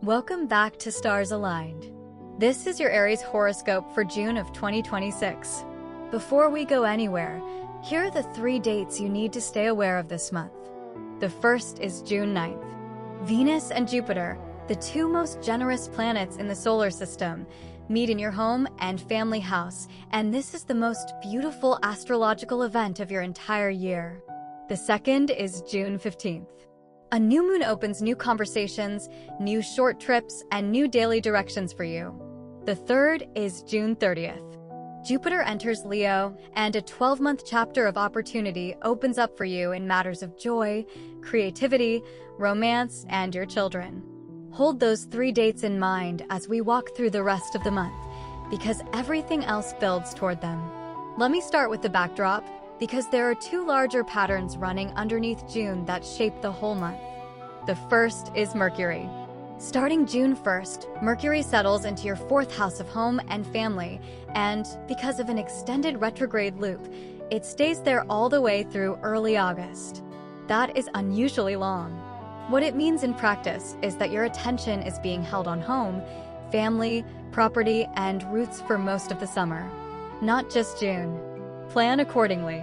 Welcome back to Stars Aligned. This is your Aries horoscope for June of 2026. Before we go anywhere, here are the 3 dates you need to stay aware of this month. The first is June 9th. Venus and Jupiter, the two most generous planets in the solar system, meet in your home and family house, and this is the most beautiful astrological event of your entire year. The second is June 15th. A new moon opens new conversations, new short trips, and new daily directions for you. The third is June 30th. Jupiter enters Leo, and a 12-month chapter of opportunity opens up for you in matters of joy, creativity, romance, and your children. Hold those 3 dates in mind as we walk through the rest of the month, because everything else builds toward them. Let me start with the backdrop, because there are 2 larger patterns running underneath June that shape the whole month. The first is Mercury. Starting June 1st, Mercury settles into your 4th house of home and family, and because of an extended retrograde loop, it stays there all the way through early August. That is unusually long. What it means in practice is that your attention is being held on home, family, property, and roots for most of the summer. Not just June. Plan accordingly.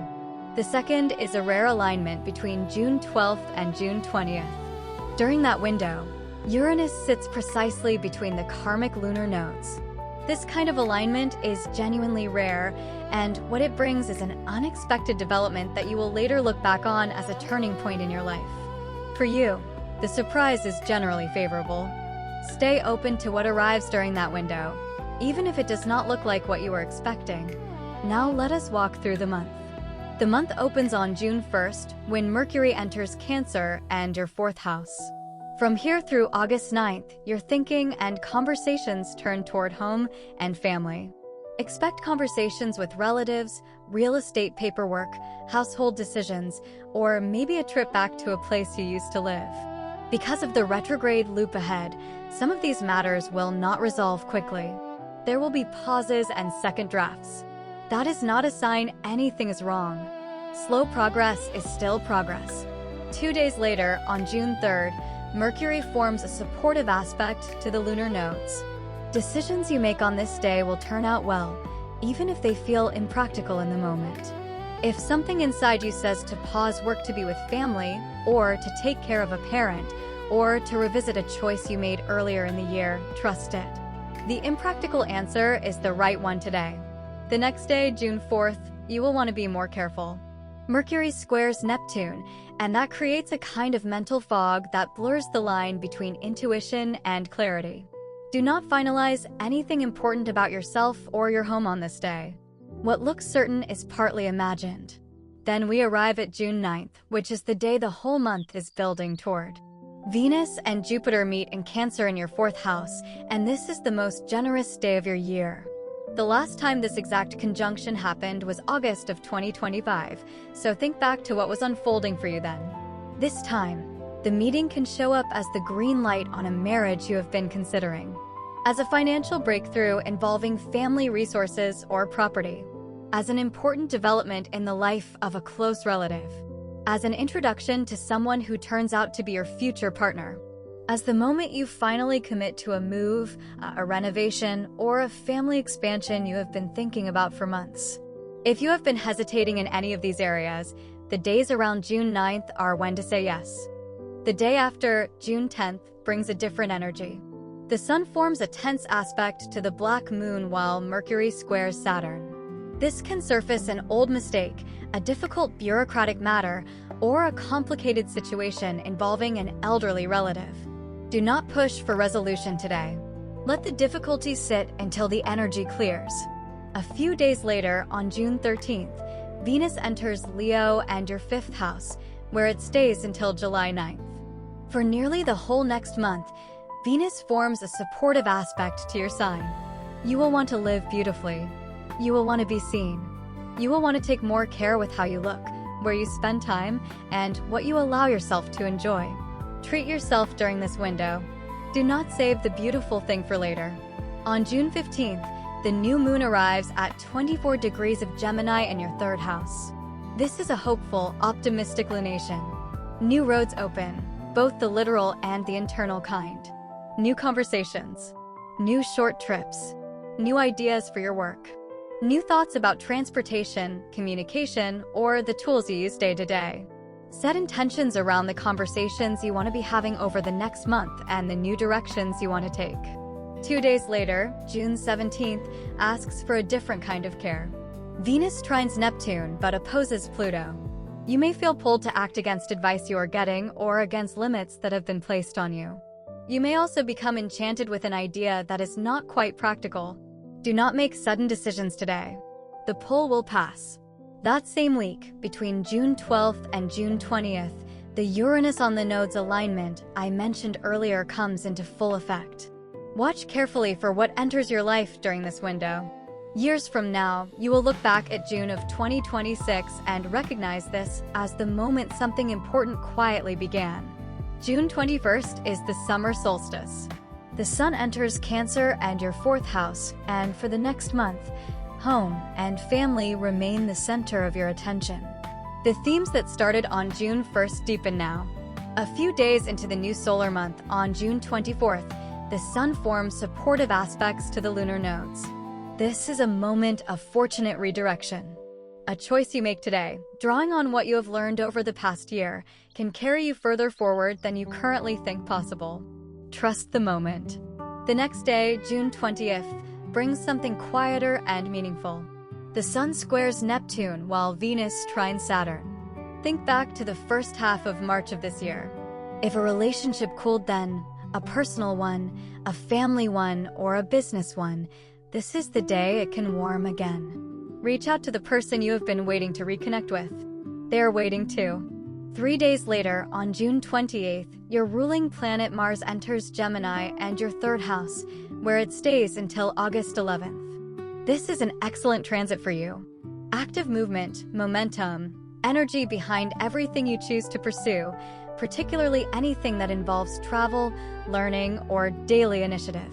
The second is a rare alignment between June 12th and June 20th. During that window, Uranus sits precisely between the karmic lunar nodes. This kind of alignment is genuinely rare, and what it brings is an unexpected development that you will later look back on as a turning point in your life. For you, the surprise is generally favorable. Stay open to what arrives during that window, even if it does not look like what you were expecting. Now let us walk through the month. The month opens on June 1st when Mercury enters Cancer and your 4th house. From here through August 9th, your thinking and conversations turn toward home and family. Expect conversations with relatives, real estate paperwork, household decisions, or maybe a trip back to a place you used to live. Because of the retrograde loop ahead, some of these matters will not resolve quickly. There will be pauses and second drafts. That is not a sign anything is wrong. Slow progress is still progress. 2 days later, on June 3rd, Mercury forms a supportive aspect to the lunar nodes. Decisions you make on this day will turn out well, even if they feel impractical in the moment. If something inside you says to pause work to be with family, or to take care of a parent, or to revisit a choice you made earlier in the year, trust it. The impractical answer is the right one today. The next day, June 4th, you will want to be more careful. Mercury squares Neptune, and that creates a kind of mental fog that blurs the line between intuition and clarity. Do not finalize anything important about yourself or your home on this day. What looks certain is partly imagined. Then we arrive at June 9th, which is the day the whole month is building toward. Venus and Jupiter meet in Cancer in your 4th house, and this is the most generous day of your year. The last time this exact conjunction happened was August of 2025, so think back to what was unfolding for you then. This time, the meeting can show up as the green light on a marriage you have been considering, as a financial breakthrough involving family resources or property, as an important development in the life of a close relative, as an introduction to someone who turns out to be your future partner, as the moment you finally commit to a move, a renovation, or a family expansion you have been thinking about for months. If you have been hesitating in any of these areas, the days around June 9th are when to say yes. The day after, June 10th, brings a different energy. The sun forms a tense aspect to the black moon while Mercury squares Saturn. This can surface an old mistake, a difficult bureaucratic matter, or a complicated situation involving an elderly relative. Do not push for resolution today. Let the difficulty sit until the energy clears. A few days later, on June 13th, Venus enters Leo and your 5th house, where it stays until July 9th. For nearly the whole next month, Venus forms a supportive aspect to your sign. You will want to live beautifully. You will want to be seen. You will want to take more care with how you look, where you spend time, and what you allow yourself to enjoy. Treat yourself during this window. Do not save the beautiful thing for later. On June 15th, the new moon arrives at 24 degrees of Gemini in your 3rd house. This is a hopeful, optimistic lunation. New roads open, both the literal and the internal kind. new conversations, new short trips, new ideas for your work, new thoughts about transportation, communication, or the tools you use day to day. Set intentions around the conversations you want to be having over the next month and the new directions you want to take. 2 days later, June 17th, asks for a different kind of care. Venus trines Neptune but opposes Pluto. You may feel pulled to act against advice you are getting or against limits that have been placed on you. You may also become enchanted with an idea that is not quite practical. Do not make sudden decisions today. The pull will pass. That same week, between June 12th and June 20th, the Uranus on the nodes alignment I mentioned earlier comes into full effect. Watch carefully for what enters your life during this window. Years from now, you will look back at June of 2026 and recognize this as the moment something important quietly began. June 21st is the summer solstice. The sun enters Cancer and your 4th house, and for the next month, home and family remain the center of your attention. The themes that started on June 1st deepen now. A few days into the new solar month, on June 24th, the sun forms supportive aspects to the lunar nodes. This is a moment of fortunate redirection. A choice you make today, drawing on what you have learned over the past year, can carry you further forward than you currently think possible. Trust the moment. The next day, June 20th, brings something quieter and meaningful. The sun squares Neptune while Venus trines Saturn. Think back to the first half of March of this year. If a relationship cooled then, a personal one, a family one, or a business one, this is the day it can warm again. Reach out to the person you have been waiting to reconnect with. They are waiting too. 3 days later, on June 28th, your ruling planet Mars enters Gemini and your 3rd house, where it stays until August 11th. This is an excellent transit for you. Active movement, momentum, energy behind everything you choose to pursue, particularly anything that involves travel, learning, or daily initiative.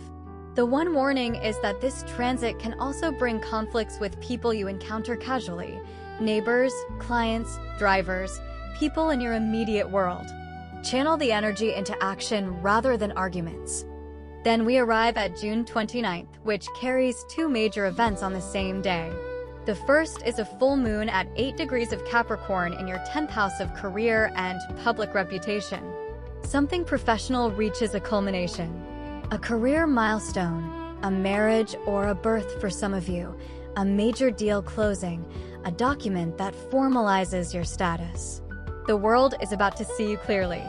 The one warning is that this transit can also bring conflicts with people you encounter casually: neighbors, clients, drivers, people in your immediate world. Channel the energy into action rather than arguments. Then we arrive at June 29th, which carries 2 major events on the same day. The first is a full moon at 8 degrees of Capricorn in your 10th house of career and public reputation. Something professional reaches a culmination. A career milestone, a marriage or a birth for some of you, a major deal closing, a document that formalizes your status. The world is about to see you clearly.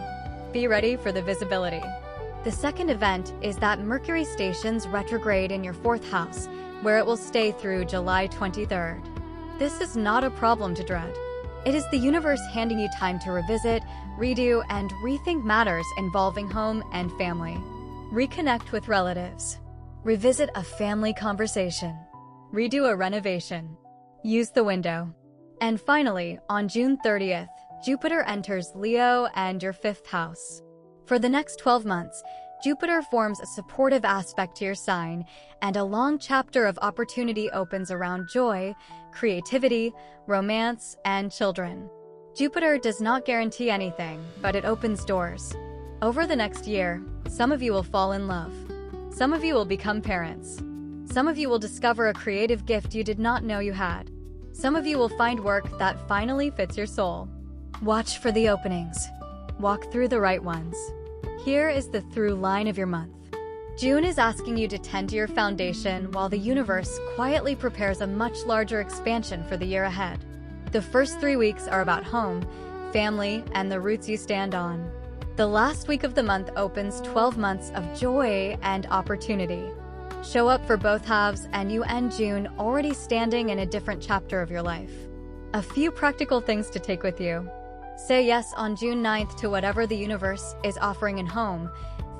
Be ready for the visibility. The second event is that Mercury stations retrograde in your 4th house, where it will stay through July 23rd. This is not a problem to dread. It is the universe handing you time to revisit, redo, and rethink matters involving home and family. Reconnect with relatives. Revisit a family conversation. Redo a renovation. Use the window. And finally, on June 30th, Jupiter enters Leo and your 5th house. For the next 12 months, Jupiter forms a supportive aspect to your sign, and a long chapter of opportunity opens around joy, creativity, romance, and children. Jupiter does not guarantee anything, but it opens doors. Over the next year, some of you will fall in love. Some of you will become parents. Some of you will discover a creative gift you did not know you had. Some of you will find work that finally fits your soul. Watch for the openings. Walk through the right ones. Here is the through line of your month. June is asking you to tend to your foundation while the universe quietly prepares a much larger expansion for the year ahead. The first 3 weeks are about home, family, and the roots you stand on. The last week of the month opens 12 months of joy and opportunity. Show up for both halves and you end June already standing in a different chapter of your life. A few practical things to take with you. Say yes on June 9th to whatever the universe is offering in home,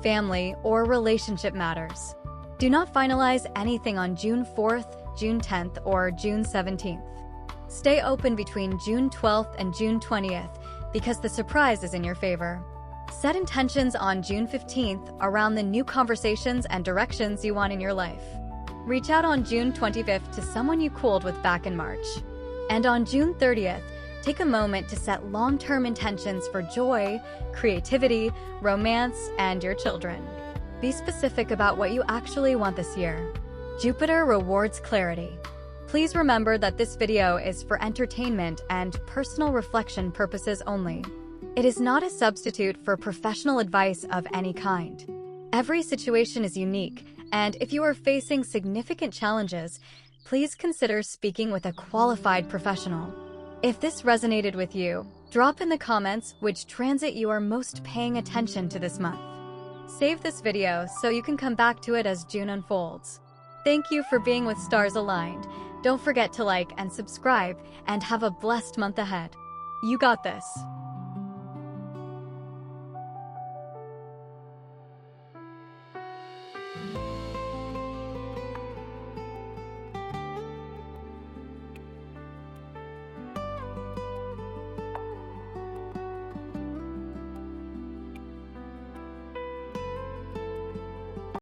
family, or relationship matters. Do not finalize anything on June 4th, June 10th, or June 17th. Stay open between June 12th and June 20th because the surprise is in your favor. Set intentions on June 15th around the new conversations and directions you want in your life. Reach out on June 25th to someone you cooled with back in March. And on June 30th, take a moment to set long-term intentions for joy, creativity, romance, and your children. Be specific about what you actually want this year. Jupiter rewards clarity. Please remember that this video is for entertainment and personal reflection purposes only. It is not a substitute for professional advice of any kind. Every situation is unique, and if you are facing significant challenges, please consider speaking with a qualified professional. If this resonated with you, drop in the comments which transit you are most paying attention to this month. Save this video so you can come back to it as June unfolds. Thank you for being with Stars Aligned. Don't forget to like and subscribe, and have a blessed month ahead. You got this.